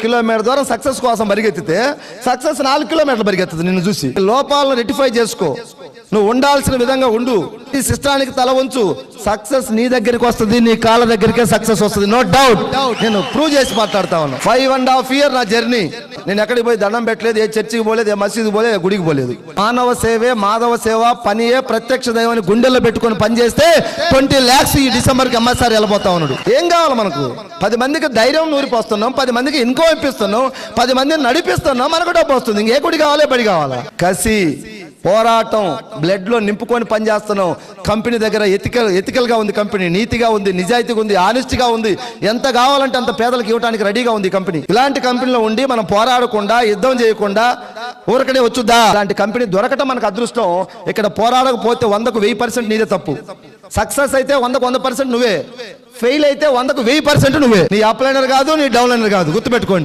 Kilometre దూరం success కోసం పరిగెత్తితే success 4 కిలోమీటర్లు పరిగెత్తుంది నిన్ను చూసి. లోపాలను రెక్టిఫై చేసుకో, నువ్వు ఉండాల్సిన విధంగా ఉండు, ఈ సిస్టానికి తల వంచు, సక్సెస్ నీ దగ్గరికి వస్తుంది, నీ కాళ్ళ దగ్గరికే సక్సెస్ వస్తుంది, నో డౌట్. నేను ప్రూవ్ చేసి మాట్లాడుతా ఉన్నా. 5.5 years నా జర్నీ. నేను ఎక్కడికి పోయి దండం పెట్టలేదు, ఏ చర్చికి పోలేదు, ఏ మసీదు పోలేదు, ఏ గుడికి పోలేదు. మానవ సేవే మాధవ సేవ, పనియే ప్రత్యక్ష దైవాన్ని గుండెల్లో పెట్టుకొని పనిచేస్తే 20 lakhs ఈ డిసెంబర్కి ఎంఎస్ఆర్ వెళ్ళిపోతా ఉన్నాడు. ఏం కావాలి మనకు? 10 మందికి ధైర్యం నూరిపోస్తున్నాం, 10 మందికి ఇన్కమ్ ఇప్పిస్తున్నాం, 10 మందిని నడిపిస్తున్నాం, మనకు డబ్బు వస్తుంది. ఇంకే గుడి కావాలి, బడి కావాలా? కసి, పోరాటం బ్లడ్ లో నింపుకొని పనిచేస్తున్నాం. కంపెనీ దగ్గర ఎథికల్ గా ఉంది, కంపెనీ నీతిగా ఉంది, నిజాయితీగా ఉంది, ఆనెస్ట్గా ఉంది, ఎంత కావాలంటే అంత పేదలకు ఇవ్వడానికి రెడీగా ఉంది కంపెనీ. ఇలాంటి కంపెనీలో ఉండి మనం పోరాడకుండా, యుద్ధం చేయకుండా ఊరకనే వచ్చుద్దా? ఇలాంటి కంపెనీ దొరకటం మనకు అదృష్టం. ఇక్కడ పోరాడకపోతే 100కు 1000% నీదే తప్పు. సక్సెస్ అయితే 100కు 100% నువ్వే, ఫెయిల్ అయితే 100కు 1000% నువ్వే. నీ అప్లైనర్ కాదు, నీ డౌన్లైనర్ కాదు, గుర్తుపెట్టుకోండి.